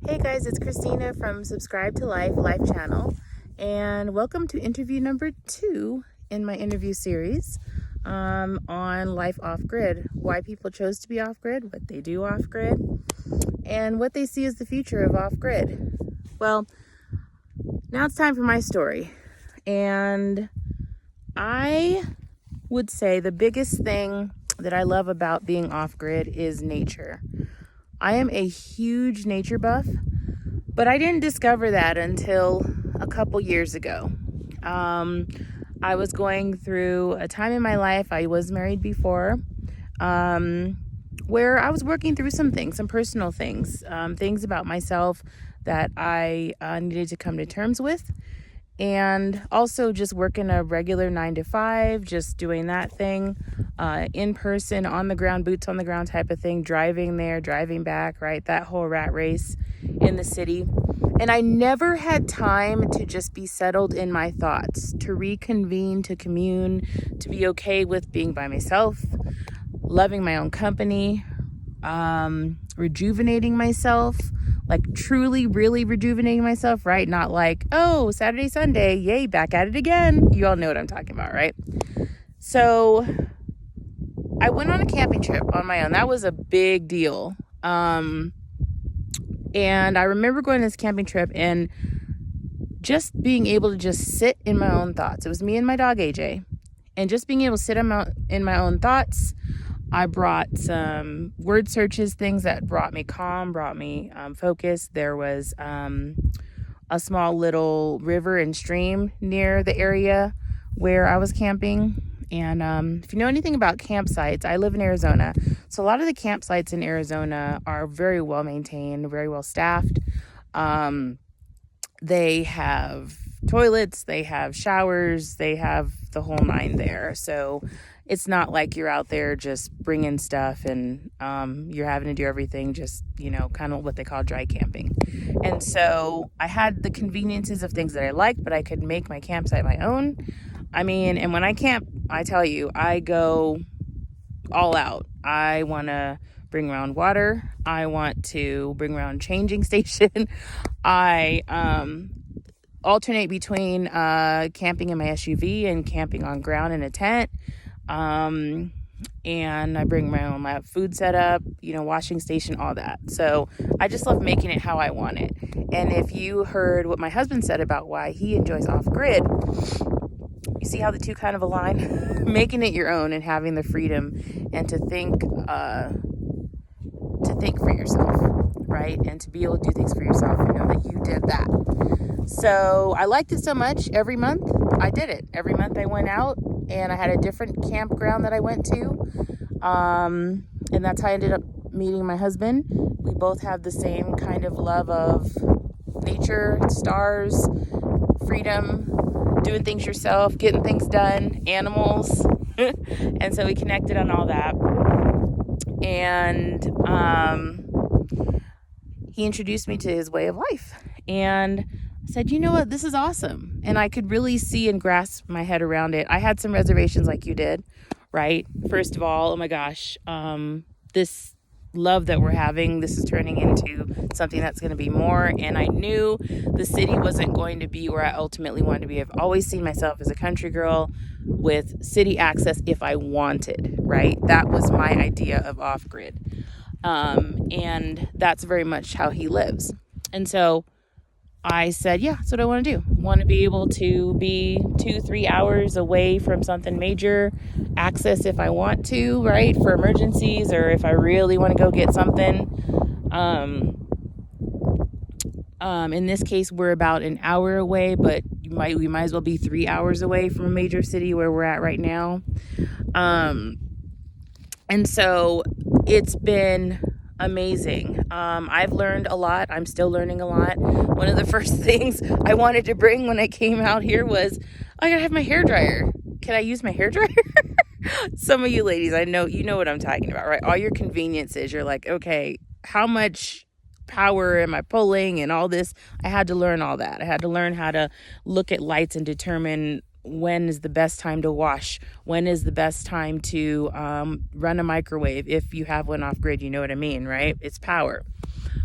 Hey guys, it's Kristina from Subscribe to Life channel, and welcome to interview number 2 in my interview series on life off-grid, why people chose to be off-grid, what they do off-grid, and what they see as the future of off-grid. Well, now it's time for my story, and I would say the biggest thing that I love about being off-grid is nature. I am a huge nature buff, but I didn't discover that until a couple years ago. I was going through a time in my life, I was married before, where I was working through some things, some personal things, things about myself that I needed to come to terms with. And also just working a regular 9 to 5, just doing that thing, in person, on the ground, boots on the ground type of thing, driving there, driving back, right? That whole rat race in the city. And I never had time to just be settled in my thoughts, to reconvene, to commune, to be okay with being by myself, loving my own company, rejuvenating myself. Like truly, really rejuvenating myself, right? Not like, oh, Saturday, Sunday, yay, back at it again. You all know what I'm talking about, right? So I went on a camping trip on my own. That was a big deal. And I remember going on this camping trip and just being able to just sit in my own thoughts. It was me and my dog, AJ. And just being able to sit in my own thoughts. I brought some word searches, things that brought me calm, brought me focus. There was a small little river and stream near the area where I was camping. And if you know anything about campsites, I live in Arizona. So a lot of the campsites in Arizona are very well maintained, very well staffed. They have toilets, they have showers, they have the whole nine there. So it's not like you're out there just bringing stuff and you're having to do everything just, kind of what they call dry camping. And so I had the conveniences of things that I liked, but I could make my campsite my own. And when I camp, I tell you, I go all out. I want to bring around water. I want to bring around changing station. I alternate between camping in my SUV and camping on ground in a tent. And I bring my own food setup, washing station, all that. So I just love making it how I want it. And if you heard what my husband said about why he enjoys off-grid, you see how the two kind of align? Making it your own and having the freedom and to think for yourself, right? And to be able to do things for yourself and know that you did that. So I liked it so much. Every month I did it. Every month I went out and I had a different campground that I went to. And that's how I ended up meeting my husband. We both have the same kind of love of nature, stars, freedom, doing things yourself, getting things done, animals. And so we connected on all that. And he introduced me to his way of life. And I said, you know what, this is awesome. And I could really see and grasp my head around it. I had some reservations like you did, right? First of all, oh my gosh, this love that we're having, this is turning into something that's going to be more. And I knew the city wasn't going to be where I ultimately wanted to be. I've always seen myself as a country girl with city access if I wanted, right? That was my idea of off-grid. And that's very much how he lives. And so I said, yeah, that's what I want to do. I want to be able to be 2-3 hours away from something major, access if I want to, right? For emergencies or if I really want to go get something. In this case, we're about an hour away, but we might as well be 3 hours away from a major city where we're at right now. And so it's been amazing. I've learned a lot. I'm still learning a lot. One of the first things I wanted to bring when I came out here was, I gotta have my hair dryer. Can I use my hair dryer? Some of you ladies, I know, you know what I'm talking about, right? All your conveniences, you're like, okay, how much power am I pulling and all this? I had to learn all that. I had to learn how to look at lights and determine when is the best time to wash, when is the best time to run a microwave if you have one off grid, you know what I mean, right? It's power.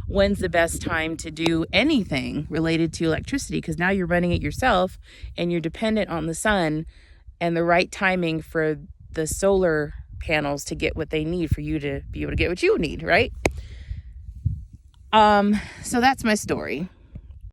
When's the best time to do anything related to electricity, because now you're running it yourself and you're dependent on the sun and the right timing for the solar panels to get what they need for you to be able to get what you need, right? So that's my story.